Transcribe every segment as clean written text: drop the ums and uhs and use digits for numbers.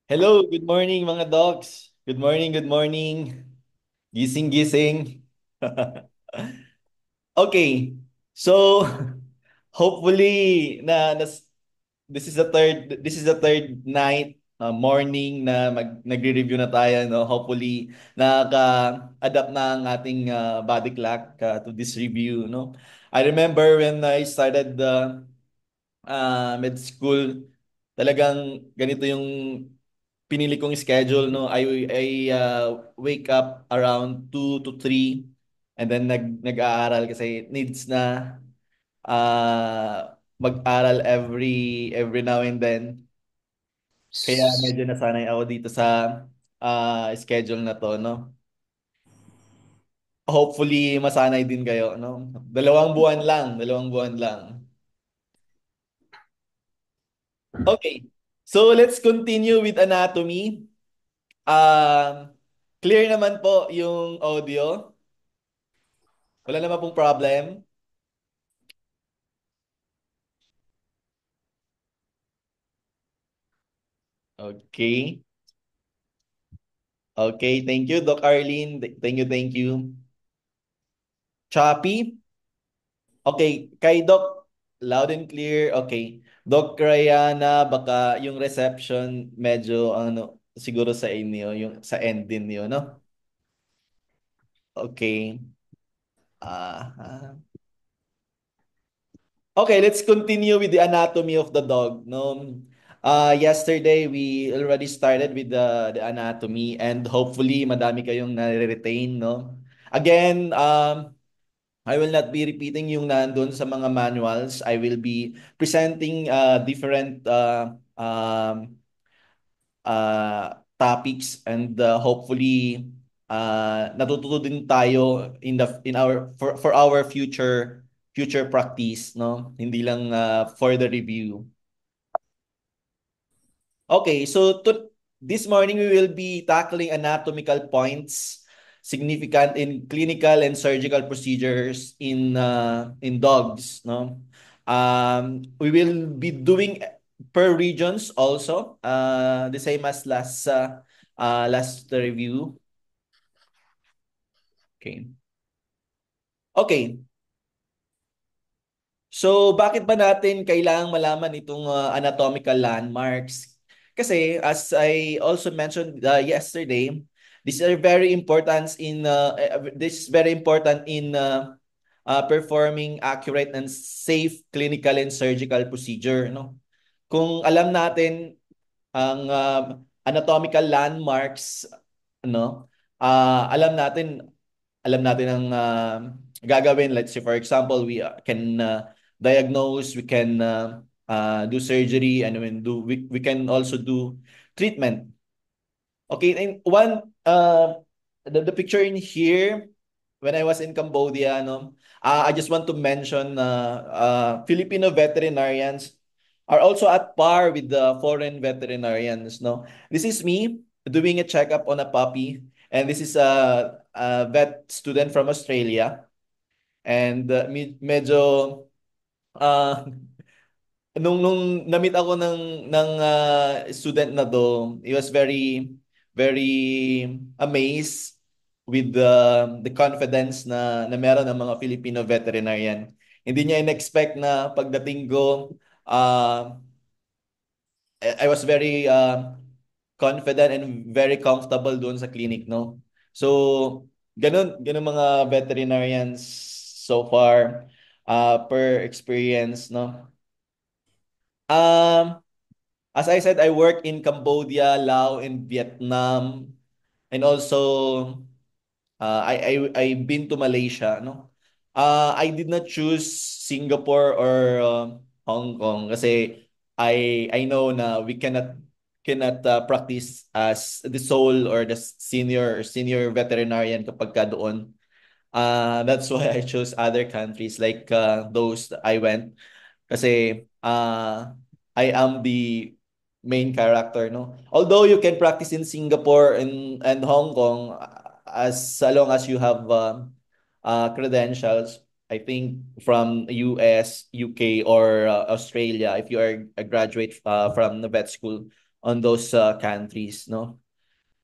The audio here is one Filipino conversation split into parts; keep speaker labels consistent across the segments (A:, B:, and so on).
A: Hello, good morning mga dogs. Good morning, good morning. Gising, gising. Okay. So, hopefully this is the third night, morning na nagre-review na tayo, no. Hopefully nakaka-adapt na ang ating body clock to this review, no. I remember when I started med school, talagang ganito yung pinili kong schedule, no. Wake up around 2 to 3 and then nag-aaral kasi needs na mag-aral every now and then. Kaya medyo nasanay ako dito sa schedule na to, no. Hopefully masanay din kayo, no. Dalawang buwan lang. Okay. So let's continue with anatomy. Um, Clear naman po yung audio. Wala naman pong problem. Okay. Okay, thank you, Doc Arlene. Thank you, thank you. Choppy? Okay, kay Doc, loud and clear. Okay. Doc Rayana, baka yung reception medyo ano, siguro sa inyo, yung sa end din niyo, no? Okay. Ah. Okay, let's continue with the anatomy of the dog. No, yesterday we already started with the anatomy and hopefully madami kayong na-retain. No, again, I will not be repeating yung nandun sa mga manuals. I will be presenting different topics and hopefully natututo din tayo in our for our future practice, no, hindi lang for the review. Okay, so this morning we will be tackling anatomical points significant in clinical and surgical procedures in dogs, no. We will be doing per regions also, the same as last review. Okay. Okay. So, bakit ba natin kailangang malaman itong anatomical landmarks? Kasi as I also mentioned yesterday, this is very important in performing accurate and safe clinical and surgical procedure, no? Kung alam natin ang anatomical landmarks, ano, alam natin ang gagawin. Let's say for example, we can diagnose, we can do surgery, and we can also do treatment. Okay, and the picture in here, when I was in Cambodia, no, I just want to mention Filipino veterinarians are also at par with the foreign veterinarians, no. This is me doing a checkup on a puppy, and this is a vet student from Australia, and medyo uh, nung na-meet ako ng student na do, he was very very amazed with the confidence na meron ng mga Filipino veterinarian. Hindi niya in-expect na pagdating ko, I was very confident and very comfortable doon sa clinic, no. So ganun mga veterinarians so far per experience, no. Um, as I said, I work in Cambodia, Laos, and Vietnam, and also I've been to Malaysia, no. I did not choose Singapore or Hong Kong kasi I know na we cannot practice as the sole or the senior veterinarian kapag ka doon. That's why I chose other countries like those that I went. Kasi I am the main character, no? Although you can practice in Singapore and Hong Kong as long as you have credentials, I think from US, UK, or Australia, if you are a graduate from the vet school, countries, no?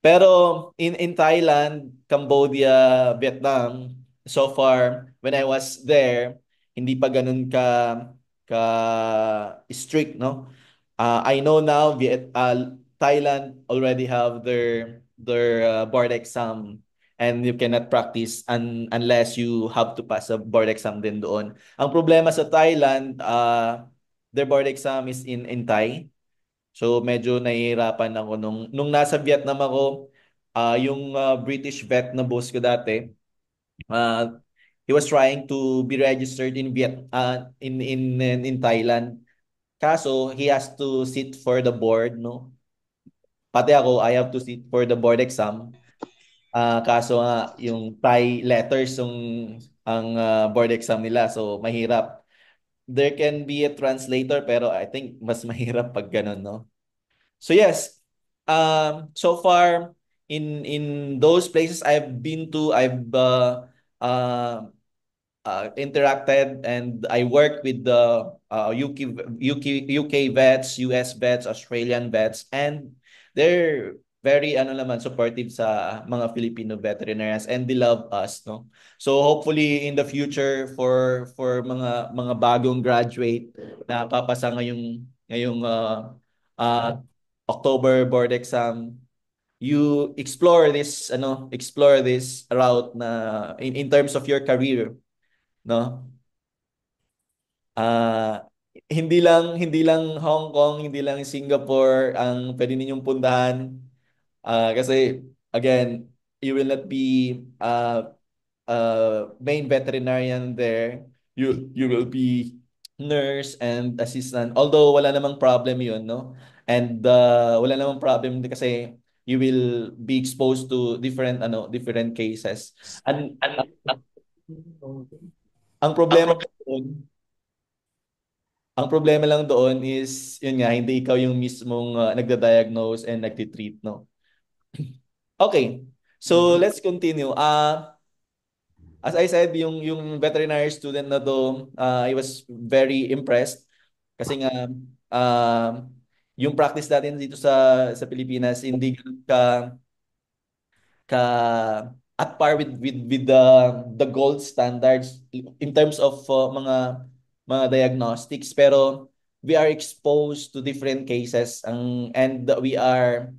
A: Pero in Thailand, Cambodia, Vietnam, so far when I was there, hindi pa ganun ka strict, no? I know now Thailand already have their board exam, and you cannot practice unless you have to pass a board exam din doon. Ang problema sa Thailand, their board exam is in Thai. So medyo nahihirapan ako nung nasa Vietnam ako, yung British vet na boss ko dati, uh, he was trying to be registered in Thailand. Kaso he has to sit for the board, no? Pati ako, I have to sit for the board exam. Kaso nga yung Thai letters ang board exam nila, so mahirap. There can be a translator pero I think mas mahirap pag ganun, no? So yes, so far in those places I've been to, uh, interacted and I work with the UK vets, US vets, Australian vets, and they're very ano naman supportive sa mga Filipino veterinarians and they love us, no? So hopefully in the future for mga bagong graduate na papasa ngayong October board exam, you explore this route na in terms of your career, no? Ah, hindi lang Hong Kong, hindi lang Singapore ang pwede ninyong puntahan. Kasi again, you will not be main veterinarian there. You will be nurse and assistant. Although wala namang problem 'yun, no? And wala namang problem din kasi you will be exposed to different cases. And ang problema doon, ang problema lang doon is yun nga hindi ikaw yung mismong nagda-diagnose and nagti-treat, no? Okay. So let's continue. As I said, yung veterinary student na to, I was very impressed kasi nga uh, yung practice natin dito sa Pilipinas hindi ganun ka at par with the gold standards in terms of mga diagnostics, pero we are exposed to different cases and we are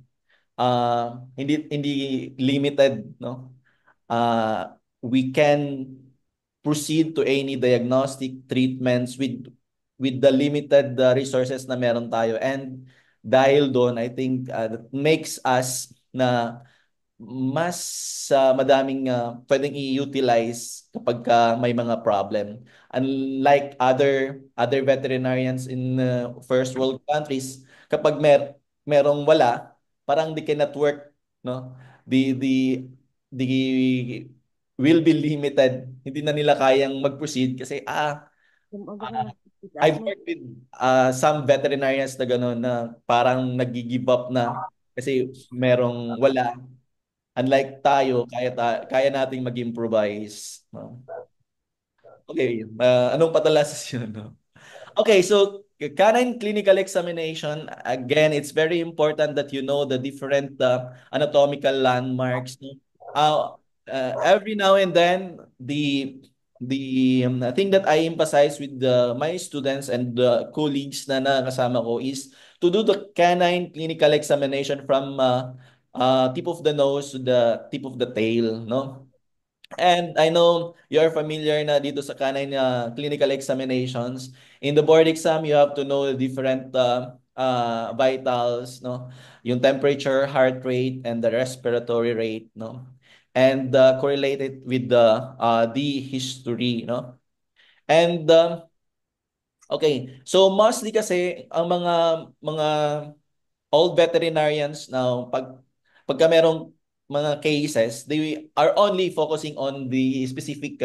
A: hindi limited, no? We can proceed to any diagnostic treatments with the limited resources na meron tayo, and dahil doon I think that makes us na mas madaming pwedeng i-utilize kapag may mga problem. Unlike other veterinarians in first world countries, kapag merong wala, parang they cannot work, no? The will be limited. Hindi na nila kayang mag-proceed kasi uh, I've worked with some veterinarians na gano'n na parang nag-give up na kasi merong wala. Unlike tayo, kaya nating mag-improvise, no? Okay, anong patalasas yun, no? Okay, so canine clinical examination, again, it's very important that you know the different anatomical landmarks, no? Every now and then, the thing that I emphasize with my students and the colleagues na nakasama ko is to do the canine clinical examination from tip of the nose to the tip of the tail, no? And I know you're familiar na dito sa canine clinical examinations. In the board exam, you have to know the different vitals, no? Yung temperature, heart rate, and the respiratory rate, no? And correlate it with the history, no? And okay, so mostly kasi ang mga all veterinarians now, pagka merong mga cases, they are only focusing on the specific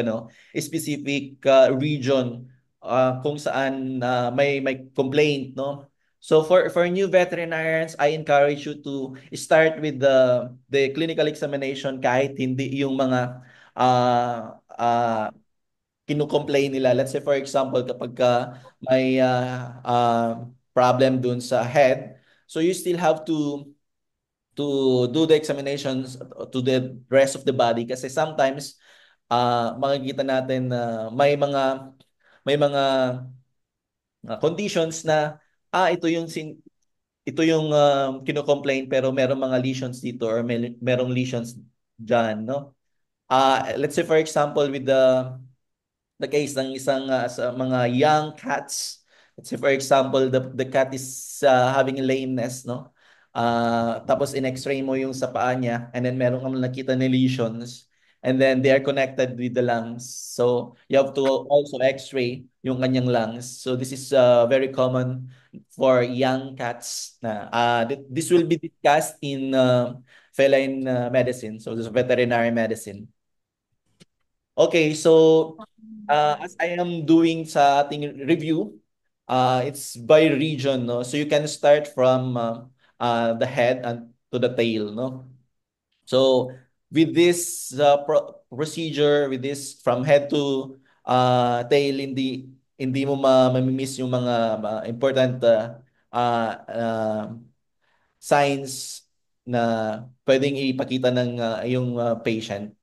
A: region kung saan may complaint, no? So for new veterinarians, I encourage you to start with the clinical examination kahit hindi yung mga kinu-complain nila. Let's say for example, kapag may problem dun sa head, So you still have to do the examinations to the rest of the body kasi sometimes makikita natin na may mga conditions na ito yung kino-complain pero merong mga lesions dito or merong lesions diyan, no? Let's say for example with the case ng isang sa mga young cats. Let's say for example, the cat is having lameness, no? Tapos in-x-ray mo yung sa paa niya and then meron kang nakita na lesions and then they are connected with the lungs. So you have to also x-ray yung kanyang lungs. So this is very common for young cats na this will be discussed in feline medicine. So this is veterinary medicine. Okay, so as I am doing sa ating review, it's by region, no? So you can start from the head and to the tail, no? So with this procedure, with this from head to tail, hindi mo mamimiss yung mga important uh, uh, signs na pwedeng ipakita ng yung patient.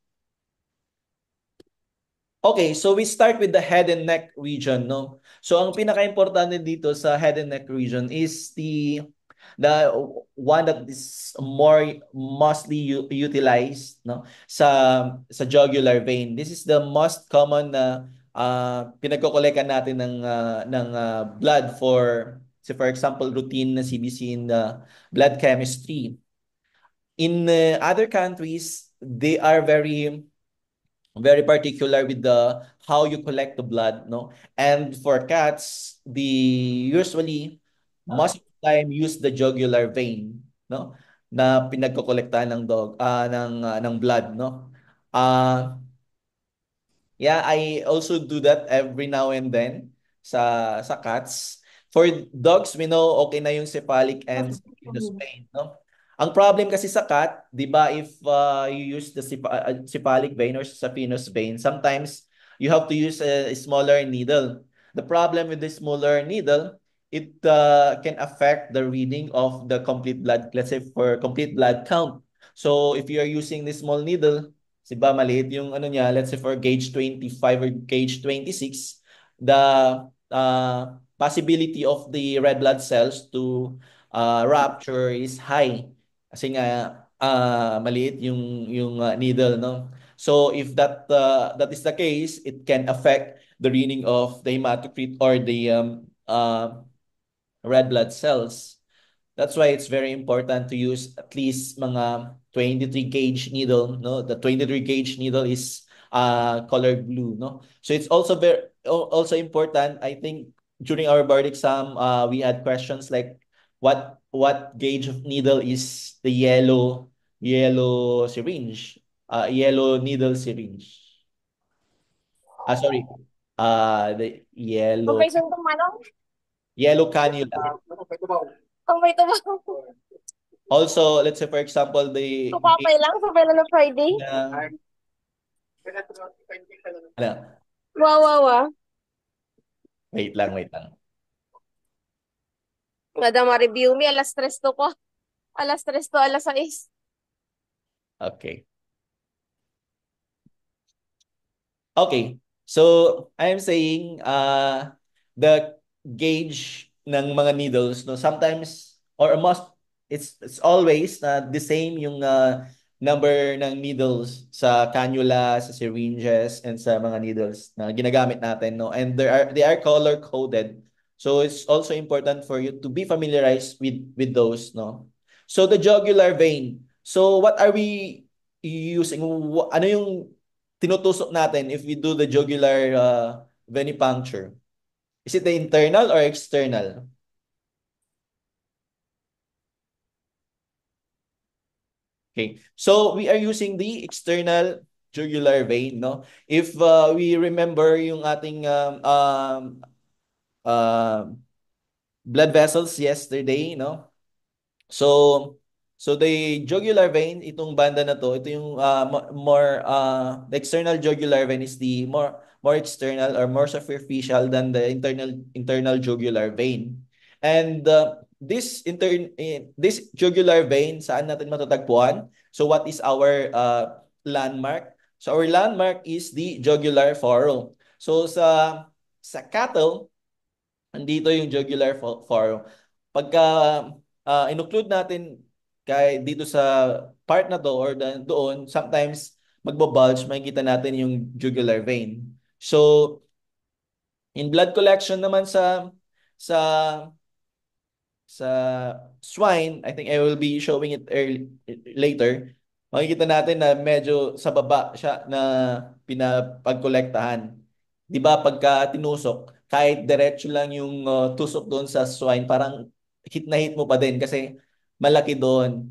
A: Okay, so we start with the head and neck region, no? So ang pinaka-importante dito sa head and neck region is the one that is more mostly utilized, no, sa jugular vein. This is the most common na pinagkokolekan natin ng blood for say for example routine na CBC in the blood chemistry. In other countries, they are very particular with the how you collect the blood, no? And for cats, usually most of the time use the jugular vein, no? Na pinagkokolektahan ng ng blood, no? Uh Yeah, I also do that every now and then sa cats. For dogs, we know okay na yung cephalic and venous vein, no? Ang problem kasi sa cat, 'di ba, if you use the cephalic vein or sa venous vein, sometimes you have to use a smaller needle. The problem with the smaller needle, it can affect the reading of the complete blood, let's say for complete blood count. So if you are using this small needle, si ba maliit yung ano niya, let's say for gauge 25 or gauge 26, the possibility of the red blood cells to rupture is high. Kasi nga maliit yung needle, no? So if that is the case, it can affect the reading of the hematocrit or the red blood cells. That's why it's very important to use at least mga 23 gauge needle, no? The 23 gauge needle is colored blue, no? So it's also also important, I think during our board exam, we had questions like what gauge of needle is the yellow syringe, yellow needle syringe. Sorry. The
B: Kung
A: yellow
B: may suntong manong,
A: yellow cannula.
B: kung may tumaw.
A: Also, let's say for example, the
B: Supapay lang, sabay lang ng Friday.
A: na ano,
B: Wow, wow, wow.
A: wait lang.
B: Madam, review me, alas 3 to ko. Alas 3 to alas 6.
A: Okay. Okay. So, I'm saying the gauge ng mga needles, no, sometimes or most it's always the same yung number ng needles sa cannula, sa syringes and sa mga needles na ginagamit natin, no. And they are color coded. So it's also important for you to be familiarized with those, no. So the jugular vein. So what are we using? Ano yung tinutusok natin if we do the jugular venipuncture? Is it the internal or external? Okay. So we are using the external jugular vein, no? If we remember yung ating um, blood vessels yesterday, no? So the jugular vein, itong banda na to, ito yung more the external jugular vein is the more external or more superficial than the internal jugular vein. And this jugular vein, saan natin matatagpuan? So what is our landmark? So our landmark is the jugular furrow. So sa cattle, andito yung jugular furrow. Pagka include natin dito sa part na to or doon, sometimes magbabulge, makikita natin yung jugular vein. So in blood collection naman sa sa swine, I think I will be showing it later. Makikita natin na medyo sa baba siya na pinapagkolektahan. 'Di ba pagka tinusok, kahit diretso lang yung tusok doon sa swine, parang hit na hit mo pa din kasi malaki doon.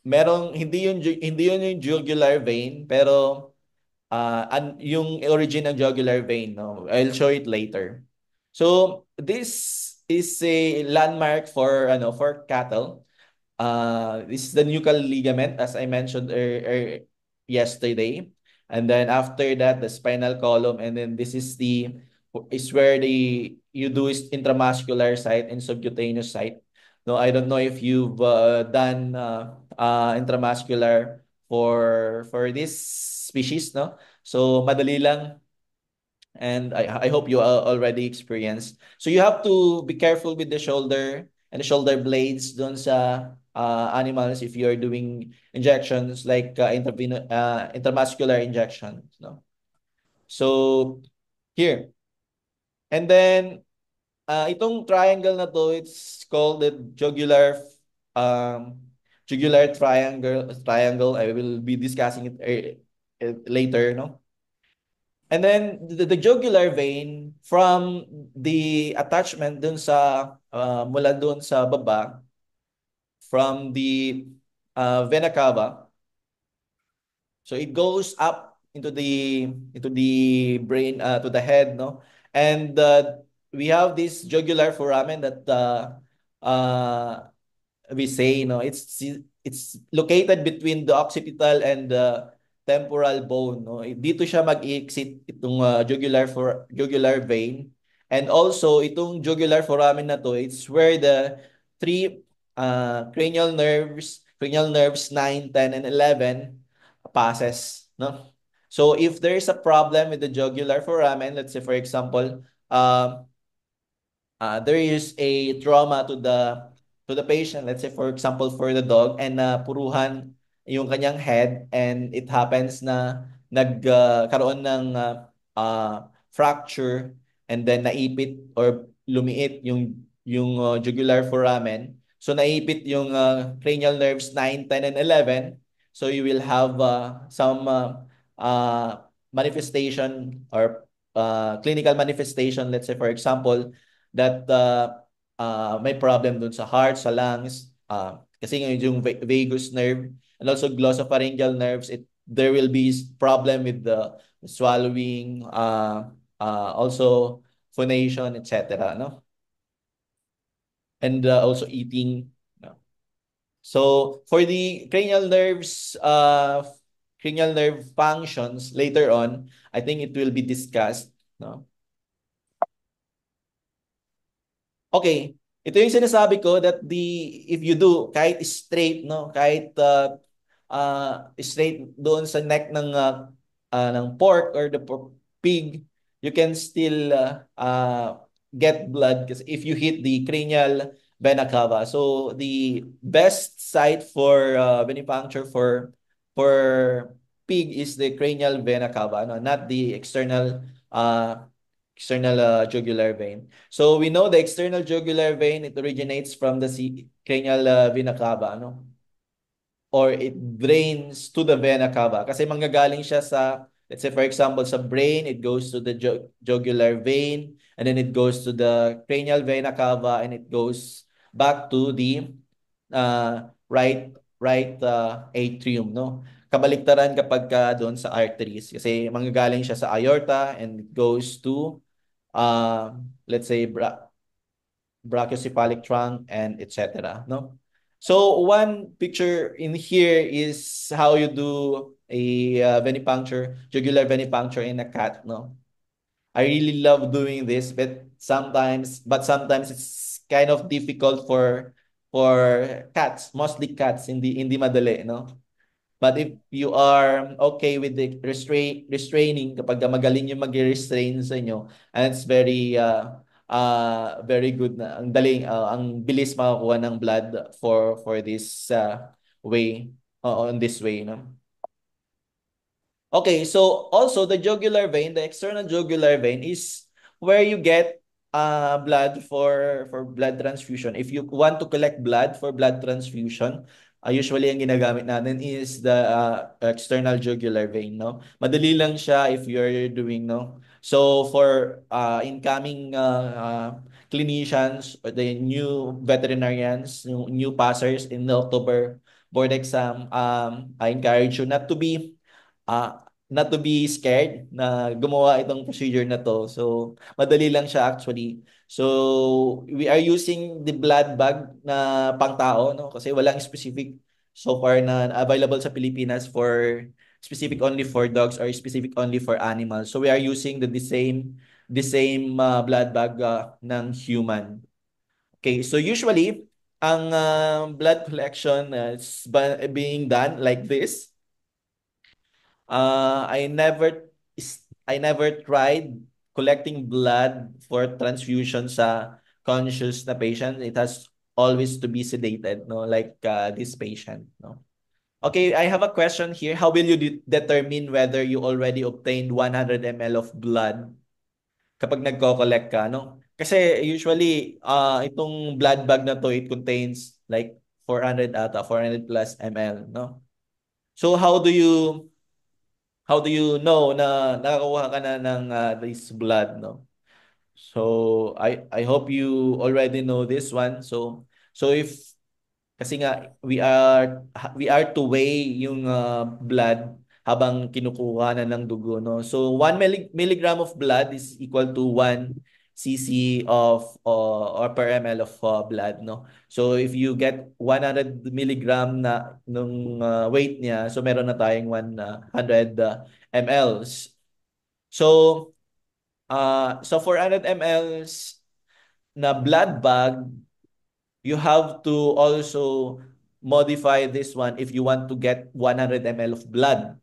A: Merong hindi yun yung jugular vein, pero yung origin ng jugular vein, no? I'll show it later. So this is a landmark for cattle. This is the nuchal ligament, as I mentioned yesterday. And then after that, the spinal column, and then this is where you do is intramuscular site and subcutaneous site. No, I don't know if you've done intramuscular for this species, no? So madali lang, and I hope you already experienced. So you have to be careful with the shoulder and the shoulder blades dun sa animals if you're doing injections like intramuscular injections, no? So here. And then itong triangle na to, it's called the um jugular triangle. I will be discussing it later, no? And then the jugular vein from the attachment dun sa mula dun sa baba from the vena cava. So it goes up into the brain, to the head, no? And we have this jugular foramen that uh, we say, no, it's located between the occipital and the temporal bone, no. Dito siya mag-exit itong jugular vein, and also itong jugular foramen na to, it's where the three cranial nerves 9, 10, and 11 passes, no. So if there is a problem with the jugular foramen, let's say for example, there is a trauma to the patient, let's say for example for the dog, and puruhan yung kanyang head, and it happens na nagkaroon ng fracture, and then naipit or lumiit yung jugular foramen. So naipit yung cranial nerves 9, 10, and 11. So you will have some manifestation or clinical manifestation, let's say for example that may problem dun sa heart, sa lungs, kasi ngayon yung vagus nerve and also glossopharyngeal nerves, there will be problem with the swallowing, also phonation, etc., no? And also eating, no? So for the cranial nerve functions later on, I think it will be discussed, no? Okay, ito yung sinasabi ko that if you do kahit straight, no, kahit straight doon sa neck ng pork or the pig, you can still get blood because if you hit the cranial vena cava. So the best site for venipuncture for pig is the cranial vena cava, no, not the external jugular vein. So we know the external jugular vein, it originates from the cranial vena cava, no? Or it drains to the vena cava. Kasi manggagaling siya let's say for example, sa brain, it goes to the jugular vein, and then it goes to the cranial vena cava, and it goes back to the right atrium, no? Kabaliktaran kapag doon sa arteries, kasi manggagaling siya sa aorta and it goes to let's say brachiocephalic trunk and etc., no? So one picture in here is how you do a venipuncture, jugular venipuncture in a cat, no? I really love doing this, but sometimes it's kind of difficult for cats, mostly cats, hindi madali, no? But if you are okay with the restraining, kapag magaling yung mag-restrain sa inyo, and it's very good na ang daling ang bilis makakuha ng blood for this way on this way, no? Okay, so also the jugular vein, the external jugular vein is where you get blood for blood transfusion. If you want to collect blood for blood transfusion, usually ang ginagamit natin is the external jugular vein, no? Madali lang siya if you're doing, no? So for incoming clinicians or the new veterinarians, new passers in the October board exam, I encourage you not to be scared na gumawa itong procedure na to. So, madali lang siya actually. So, we are using the blood bag na pangtao, no? Kasi walang specific so far na available sa Pilipinas for specific only for dogs or specific only for animals. So, we are using the same blood bag ng human. Okay, so usually, ang blood collection is being done like this. Uh, I never I never tried collecting blood for transfusion sa conscious na patient. It has always to be sedated, no? Like this patient, no? Okay, I have a question here. How will you determine whether you already obtained 100 ml of blood kapag nagko-collect ka, no? Kasi usually itong blood bag na to, it contains like 400 plus ml, no? So how do you know na nakakuha ka na ng this blood, no? So I hope you already know this one. So if kasi nga we are to weigh yung blood habang kinukuha na ng dugo, no? So 1 milligram of blood is equal to 1 cc of or per ml of blood, no? So if you get 100 milligram na nung weight niya, so meron na tayong 100 mLs. So 400 mLs na blood bag, you have to also modify this one if you want to get 100 ml of blood.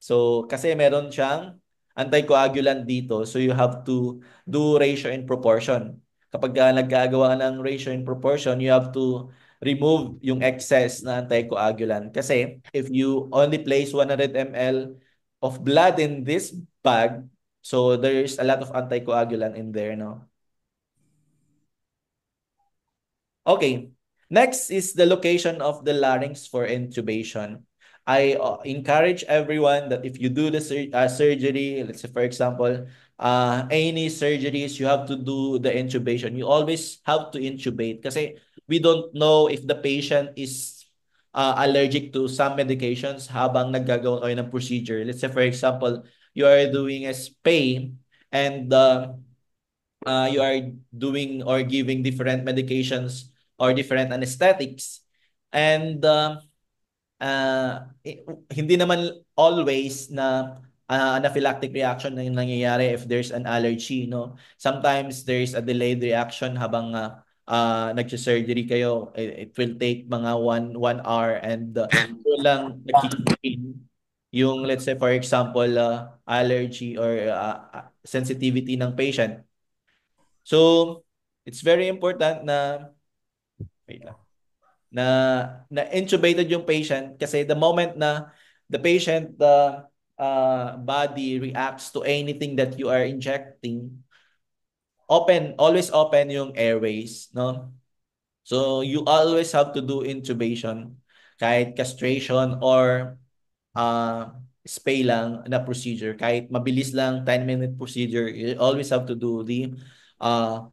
A: So, kasi meron siyang anticoagulant dito. So, you have to do ratio in proportion. Kapag nagkagawa ka ng ratio in proportion, you have to remove yung excess na anticoagulant. Kasi, if you only place 100 ml of blood in this bag, so there's a lot of anticoagulant in there, no? Okay. Next is the location of the larynx for intubation. I encourage everyone that if you do the surgery, let's say for example, any surgeries, you have to do the intubation. You always have to intubate kasi we don't know if the patient is allergic to some medications habang naggagawa kayo ng procedure. Let's say for example, you are doing a spay and you are doing or giving different medications or different anesthetics. And hindi naman always na anaphylactic reaction na yung nangyayari if there's an allergy, no? Sometimes there's a delayed reaction habang nag-surgery kayo. It will take mga one hour and lang nag-kick yung, let's say for example, allergy or sensitivity ng patient. So, it's very important na wait lang, na intubated yung patient kasi the moment na the patient body reacts to anything that you are injecting, always open yung airways, no? So you always have to do intubation kahit castration or spay lang na procedure. Kahit mabilis lang, 10-minute procedure, you always have to do the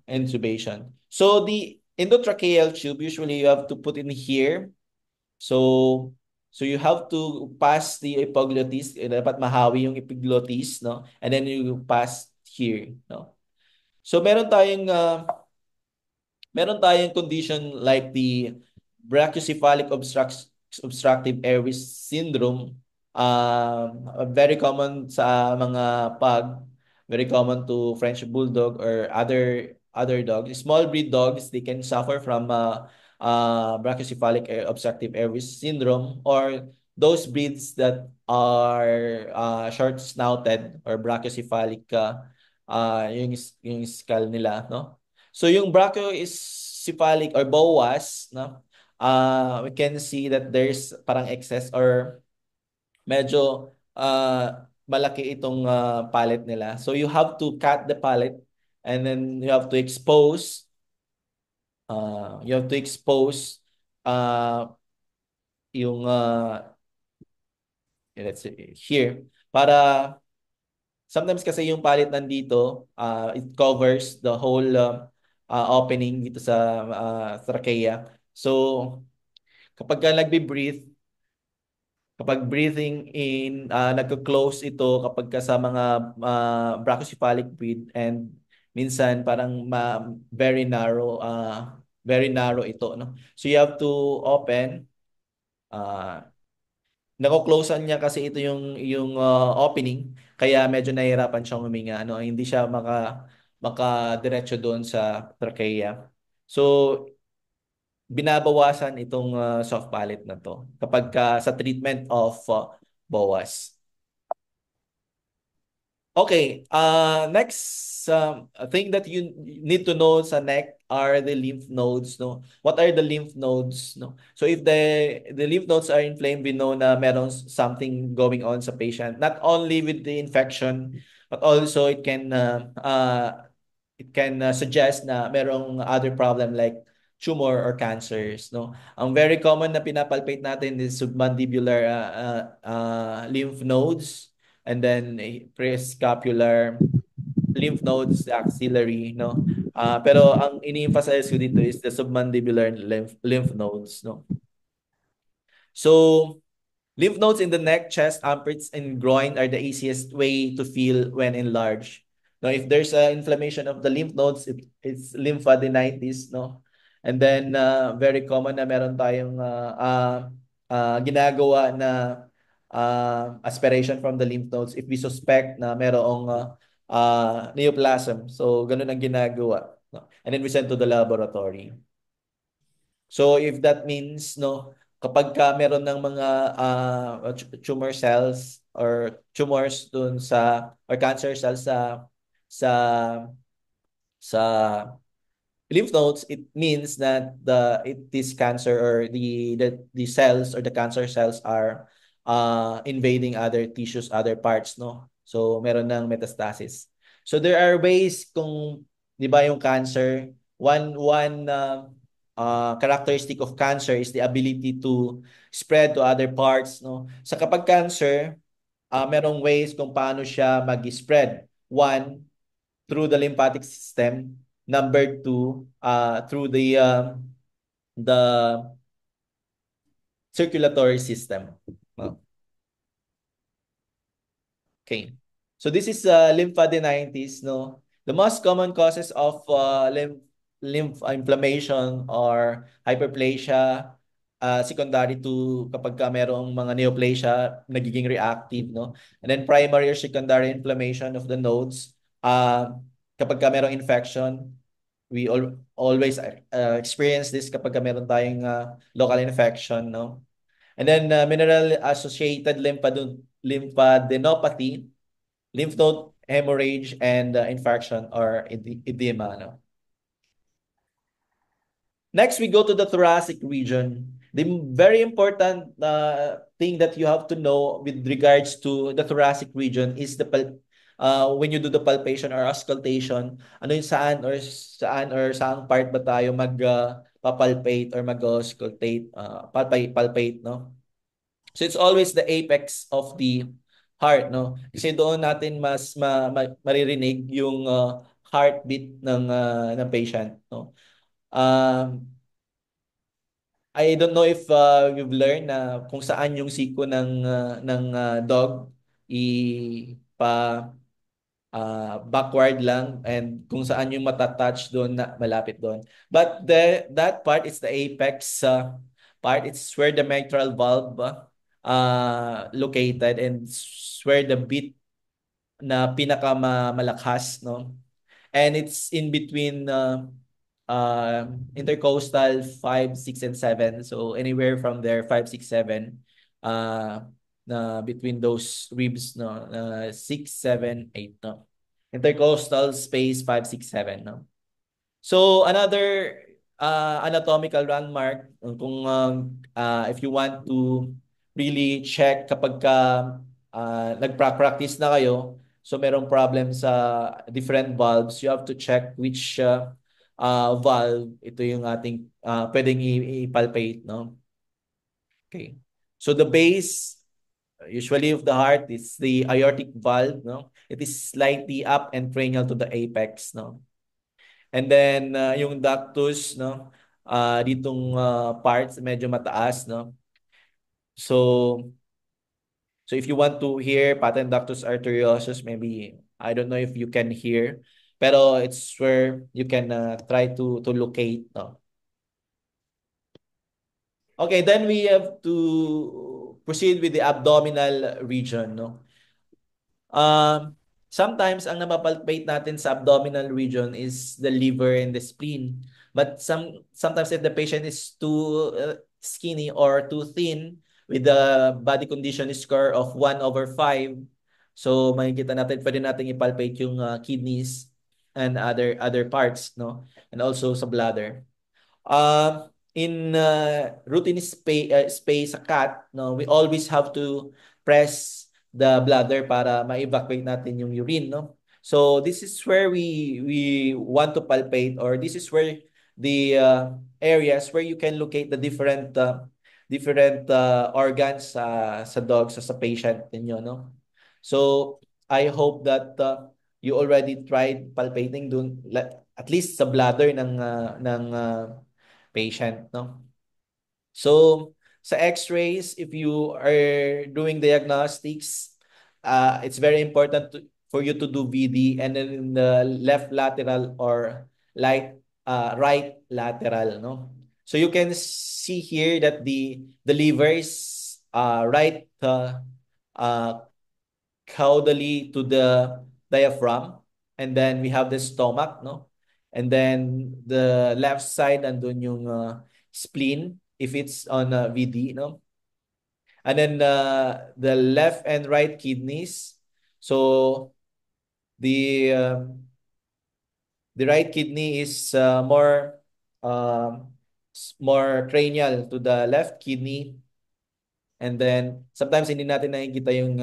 A: intubation. So the endotracheal tube, usually you have to put in here. So you have to pass the epiglottis. Dapat mahawi yung epiglottis, no? And then you pass here, no? So meron tayong condition like the brachycephalic obstructive airways syndrome. Very common sa mga pug, very common to French bulldog or other other dogs. Small breed dogs, they can suffer from brachycephalic obstructive airways syndrome, or those breeds that are short-snouted or brachycephalic yung skull nila, no? So yung brachycephalic or BOAS, no? We can see that there's parang excess or medyo malaki itong palate nila. So you have to cut the palate, and then you have to expose uh, yung let's say here, para sometimes kasi yung palate nandito, it covers the whole opening dito sa trachea. So kapag ka nagbe-breathe, kapag breathing in, nagko-close ito kapag ka sa mga brachycephalic breed, and minsan parang very narrow ito, no? So you have to open, uh, nako-closean niya kasi ito yung opening, kaya medyo nahihirapan siyang huminga, ano, hindi siya maka diretso doon sa trachea. So binabawasan itong soft palate na to kapag sa treatment of BOAS. Okay, next thing that you need to know sa neck are the lymph nodes, no? What are the lymph nodes, no? So if the lymph nodes are inflamed, we know na meron something going on sa patient. Not only with the infection, but also it can suggest na merong other problem like tumor or cancers, no? Ang very common na pinapalpate natin is submandibular lymph nodes, and then prescapular lymph nodes, the axillary, no? Pero ang ini-emphasize ko dito is the submandibular lymph nodes, no? So lymph nodes in the neck, chest, armpits, and groin are the easiest way to feel when enlarged. Now, if there's inflammation of the lymph nodes, it's lymphadenitis, no? And then, very common na meron tayong ginagawa na aspiration from the lymph nodes if we suspect na merong neoplasm. So, ganun ang ginagawa, no? And then we send to the laboratory. So if that means, no, kapag ka meron ng mga tumor cells or tumors dun sa or cancer cells sa sa lymph nodes, it means that this cancer or the cells or the cancer cells are invading other tissues, other parts, no? So meron ng metastasis. So there are ways kung 'di ba yung cancer, one characteristic of cancer is the ability to spread to other parts, no? Sa kapag cancer, merong ways kung paano siya mag-spread. One, through the lymphatic system. Number two, through the circulatory system. Okay. So this is lymphadenitis, no? The most common causes of lymph inflammation or hyperplasia, secondary to kapag ka merong mga neoplasia, nagiging reactive, no? And then primary or secondary inflammation of the nodes, kapag ka merong infection, we always experience this kapag ka meron tayong local infection, no? And then mineral-associated lymphadenopathy, lymph node hemorrhage, and infarction or edema. No? Next, we go to the thoracic region. The very important thing that you have to know with regards to the thoracic region is when you do the palpation or auscultation, ano yung saan part ba tayo papalpate or mag-auscultate, palpate, no? So it's always the apex of the heart, no? Kasi doon natin mas maririnig yung heartbeat ng patient, no? Um, I don't know if you've learned na kung saan yung siko ng dog backward lang, and kung saan yung matatouch doon na malapit doon. But that part is the apex part. It's where the mitral valve located, and it's where the beat na pinakamalakas, no? and it's in between intercostal 5, 6, and 7. So anywhere from there, 5, 6, 7, between those ribs, no, 6, 7, 8, no. Intercostal space 5, 6, 7, no. So another anatomical landmark kung if you want to really check kapag ka nagpa-practice na kayo, so merong problem sa different valves, you have to check which valve ito yung ating pwedeng i-palpate, no? Okay. So the base usually of the heart is the aortic valve, no? It is slightly up and cranial to the apex, no? And then yung ductus, no? Ditong parts medyo mataas, no? So if you want to hear patent ductus arteriosus, maybe I don't know if you can hear, pero it's where you can try to locate, no? Okay, then we have to proceed with the abdominal region, no? Sometimes ang napapalpate natin sa abdominal region is the liver and the spleen. But sometimes if the patient is too skinny or too thin with the body condition score of 1/5, so makikita natin, pwede natin ipalpate yung kidneys and other parts, no? And also sa bladder. In routine space sa cat, no, we always have to press the bladder para ma-evacuate natin yung urine, no? So this is where we want to palpate, or this is where the areas where you can locate the different organs sa dogs, sa patient ninyo, no? So I hope that you already tried palpating dun, at least sa bladder ng patient, no? So sa x-rays, if you are doing diagnostics, it's very important for you to do VD, and then in the left lateral or right lateral, no? So you can see here that the liver is right caudally to the diaphragm, and then we have the stomach, no? And then the left side andun yung spleen if it's on VD, no? And then the left and right kidneys. So the the right kidney is more cranial to the left kidney. And then sometimes hindi natin nakikita yung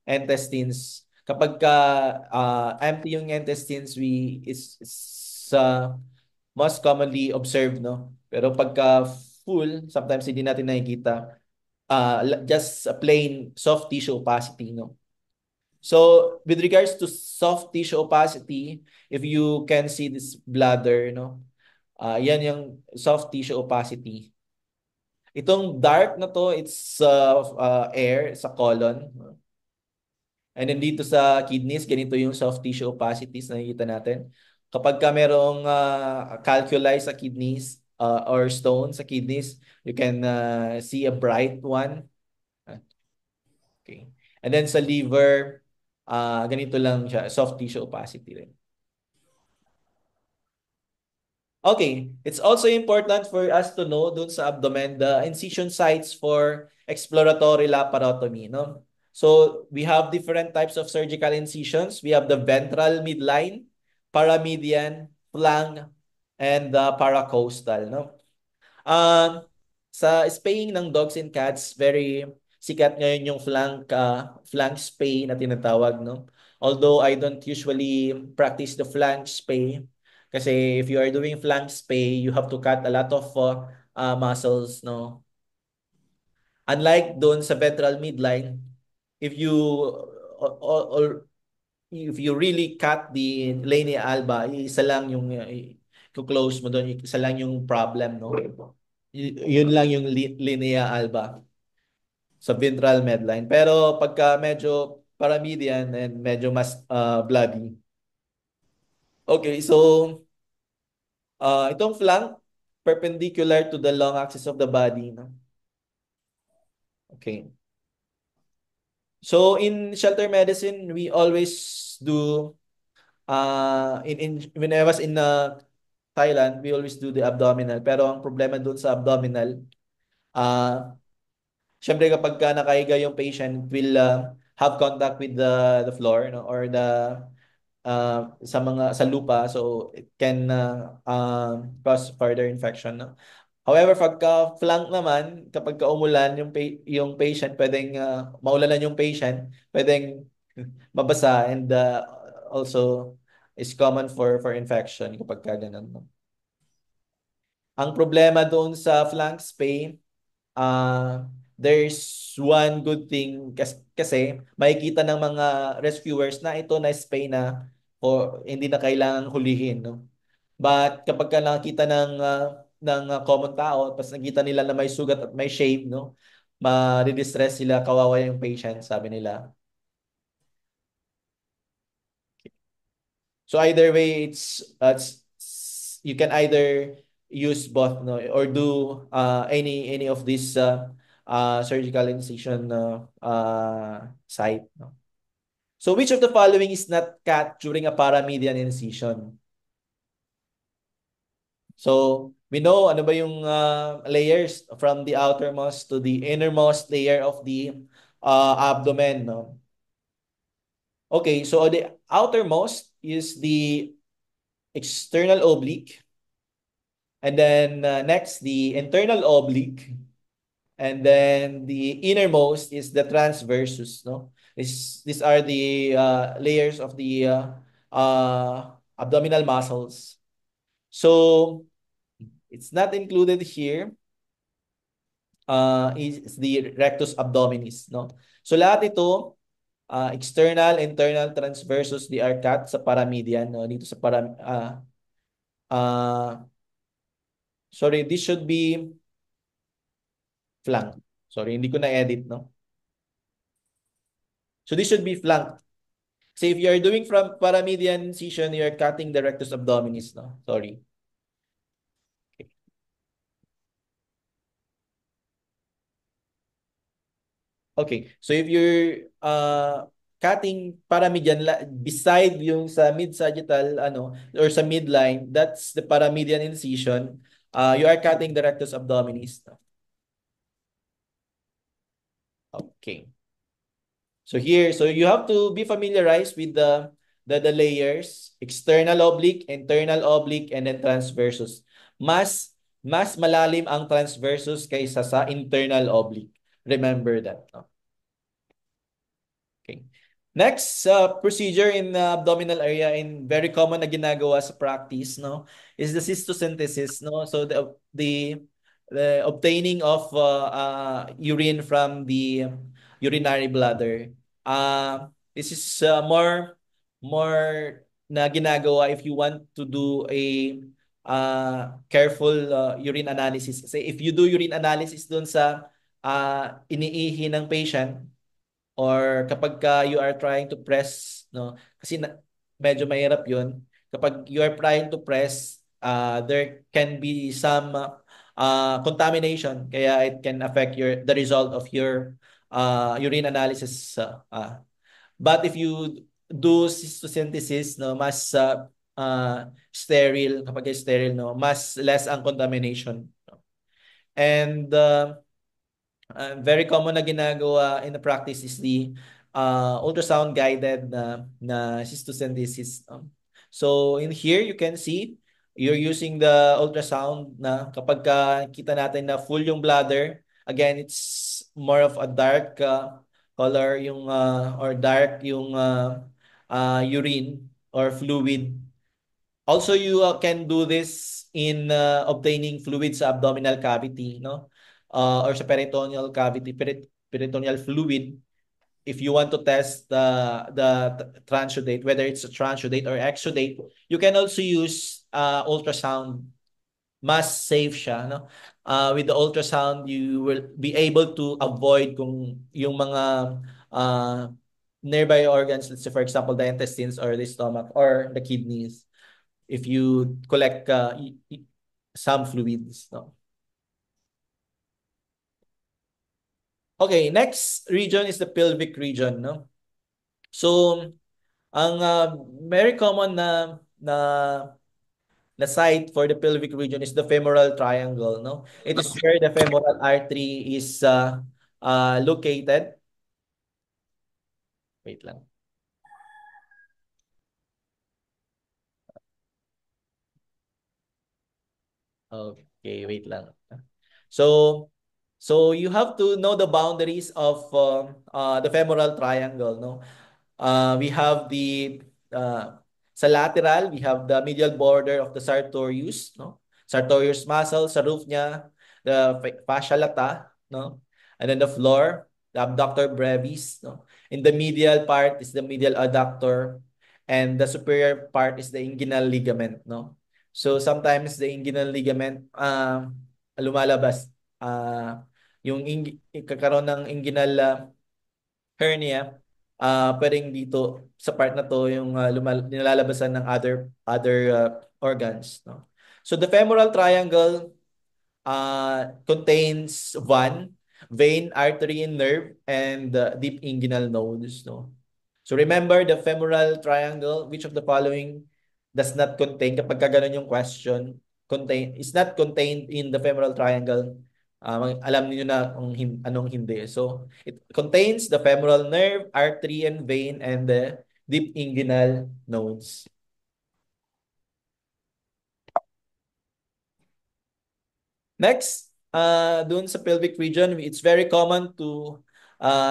A: intestines. Kapag ka empty yung intestines, is most commonly observed, no? Pero pagka full, sometimes hindi natin nakikita. Just a plain soft tissue opacity, no? So with regards to soft tissue opacity, if you can see this bladder, no? Yan yung soft tissue opacity. Itong dark na to, it's air sa colon. And then dito sa kidneys, ganito yung soft tissue opacities na nakikita natin. Kapag ka merong calculi sa kidneys or stone sa kidneys, you can see a bright one. Okay. And then sa liver, ganito lang siya, soft tissue opacity rin. Okay, it's also important for us to know dun sa abdomen the incision sites for exploratory laparotomy, no? So we have different types of surgical incisions. We have the ventral midline, paramedian, flank, and the paracostal, no? Sa spaying ng dogs and cats, very sikat ngayon yung flank spay na tinatawag, no? Although I don't usually practice the flank spay, kasi if you are doing flank spay, you have to cut a lot of muscles, no? Unlike doon sa ventral midline, if you or if you really cut the linea alba, isa lang yung close mo doon, isa lang yung problem, no? Yun lang yung linea alba sa ventral midline. Pero pagka medyo paramedian and medyo mas bloody. Okay, so itong flank perpendicular to the long axis of the body, no? Okay. So in shelter medicine, we always do in when I was in Thailand, we always do the abdominal. Pero ang problema doon sa abdominal, uh, syempre kapag ka nakahiga yung patient, will have contact with the floor, no, or the sa lupa, so it can cause further infection, no? However, pagka flank naman, kapag ka umulan yung patient, pwedeng maulanan yung patient, pwedeng mabasa, and also is common for infection kapag ka ganun, no? Ang problema doon sa flank spay, there's one good thing kasi makikita ng mga rescuers na ito na spay na o hindi na kailangang hulihin, no? But kapag ka nakita ng common tao, tapos nakita nila na may sugat at may shave, no? Ma-distress sila, kawawa yung patient, sabi nila. So either way, you can either use both, no, or do any of these surgical incision site, no? So which of the following is not cut during a paramedian incision? So we know ano ba yung layers from the outermost to the innermost layer of the abdomen, no? Okay, so the outermost is the external oblique. And then next, the internal oblique. And then the innermost is the transversus, no? These are the layers of the abdominal muscles. So it's not included here. Is the rectus abdominis, no? So lahat ito, external, internal, transversus, they are cut sa paramedian, no? Dito sa uh, sorry, this should be flank. Sorry, hindi ko na-edit, no? So this should be flank. So if you are doing from paramedian incision, you are cutting the rectus abdominis, no? Sorry. Okay. Okay. So if you're cutting paramedian beside yung sa mid-sagittal ano or sa midline, that's the paramedian incision. You are cutting the rectus abdominis, no? Okay. So here, so you have to be familiarized with the layers, external oblique, internal oblique, and then transversus. Mas malalim ang transversus kaysa sa internal oblique. Remember that, no? Okay. Next procedure in the abdominal area and very common na ginagawa sa practice, no, is the cystosynthesis, no? So the obtaining of urine from the urinary bladder. This is more na ginagawa if you want to do a careful urine analysis. Kasi if you do urine analysis doon sa iniihi ng patient, or kapag ka you are trying to press, no, kasi medyo mahirap yun kapag you are trying to press, there can be some contamination, kaya it can affect the result of your urine analysis, but if you do cystosynthesis, no, mas sterile, kapag sterile, no, mas less ang contamination, no? And very common na ginagawa in the practice is the ultrasound guided na cystosynthesis. So in here you can see you're using the ultrasound na kapag kita natin na full yung bladder, again it's more of a dark color yung or dark yung urine or fluid. Also, you can do this in obtaining fluid sa abdominal cavity, no? Or sa peritoneal cavity, peritoneal fluid. If you want to test the transudate, whether it's a transudate or exudate, you can also use ultrasound. Mas safe siya, no? With the ultrasound, you will be able to avoid kung yung mga nearby organs, let's say for example, the intestines or the stomach or the kidneys, if you collect some fluids, no? Okay, next region is the pelvic region, no? So Ang very common na na site for the pelvic region is the femoral triangle, no? It is where the femoral artery is located. Wait lang. Okay, wait lang. So, so you have to know the boundaries of the femoral triangle, no? We have the sa lateral, we have the medial border of the sartorius, no? Sartorius muscle sa roof niya, the fascia lata, no? And then the floor, the abductor brevis, no? In the medial part is the medial adductor, and the superior part is the inguinal ligament, no? So sometimes the inguinal ligament lumalabas yung kakaroon ng inguinal hernia, pwedeng dito sa part na to yung nilalabasan ng other organs, no? So the femoral triangle contains vein, artery, and nerve, and deep inguinal nodes, no? So remember the femoral triangle, which of the following does not contain, kapag ka ganun yung question, is not contained in the femoral triangle, alam niyo na kung anong hindi. So it contains the femoral nerve, artery, and vein, and the deep inguinal nodes. Next, dun sa pelvic region, it's very common to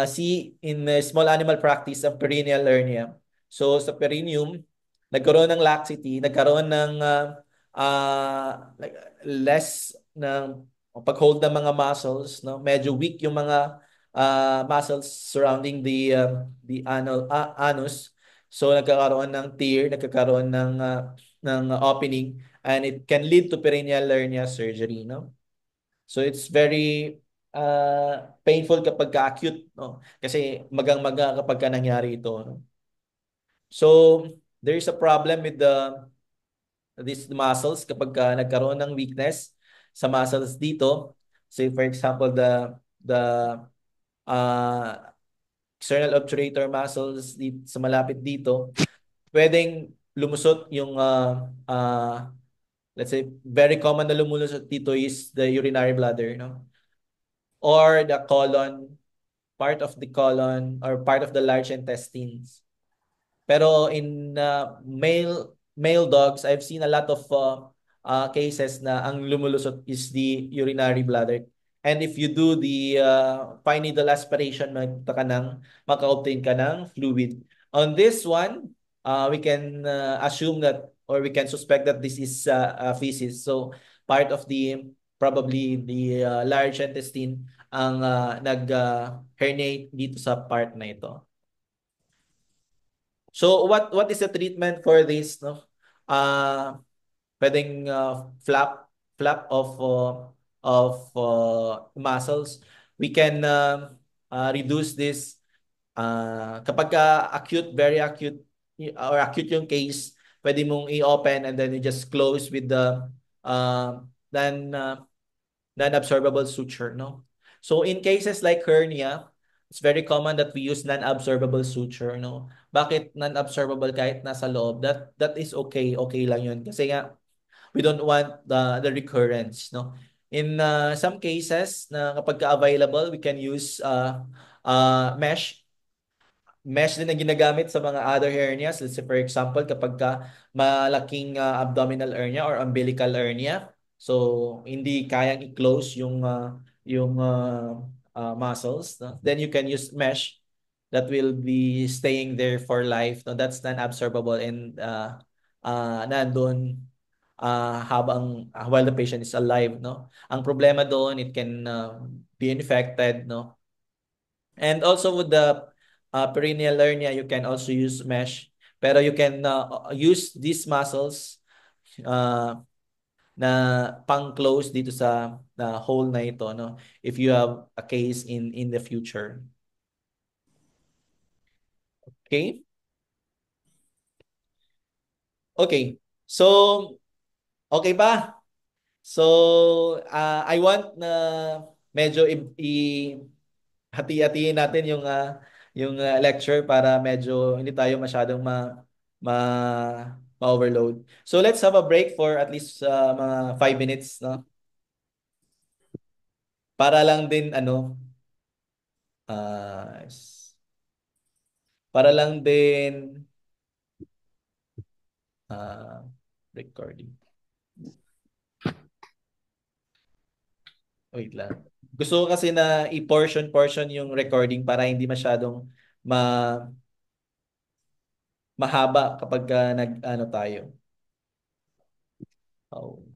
A: see in small animal practice ang perineal hernia. So sa perineum, nagkaroon ng laxity, nagkaroon ng like less ng pag-hold ng mga muscles, no? Medyo weak yung mga muscles surrounding the anus. So nagkakaroon ng tear, nagkakaroon ng opening, and it can lead to perineal hernia surgery, no? So it's very painful kapag ka-acute, no? Kasi magang-maga kapag ka nangyari ito, no? So there is a problem with these muscles kapag ka nagkaroon ng weakness sa muscles dito. Say for example the uh, external obturator muscles dito, sa malapit dito, pwedeng lumusot yung let's say very common na lumulusot dito is the urinary bladder, no? Or the colon, part of the colon or part of the large intestines. Pero in male dogs, I've seen a lot of cases na ang lumulusot is the urinary bladder. And if you do the fine needle aspiration, maka-obtain ka ng fluid. On this one, we can assume that, or we can suspect that this is feces. So part of probably the large intestine ang nag-herniate dito sa part na ito. So what is the treatment for this, no? Pwedeng flap of muscles. We can reduce this kapag acute, very acute or acute yung case, pwede mong i-open and then you just close with the uh, then non-absorbable suture, no? So in cases like hernia, it's very common that we use non-absorbable suture, no? Bakit non-absorbable kahit nasa loob? That is okay, okay lang yun. Kasi nga, we don't want the recurrence, no? In some cases na kapag available, we can use mesh. Mesh din ang ginagamit sa mga other hernias. Let's say for example, kapag ka malaking abdominal hernia or umbilical hernia, so hindi kayang i-close yung muscles, no? Then you can use mesh that will be staying there for life. No? That's non-absorbable and nandun habang while the patient is alive, no? Ang problema doon, it can be infected, no? And also with the perineal hernia, you can also use mesh. Pero you can use these muscles uh, na pang-close dito sa hole na ito, no? If you have a case in the future. Okay? Okay. So, okay ba? So, I want na medyo hati-hatiin natin yung lecture para medyo hindi tayo masyadong ma ma-overload. So let's have a break for at least mga 5 minutes, no? Para lang din ano, ah, para lang din ah, recording. Wait lang. Gusto ko kasi na i-portion yung recording para hindi masyadong ma mahaba kapag nag ano tayo. Oh.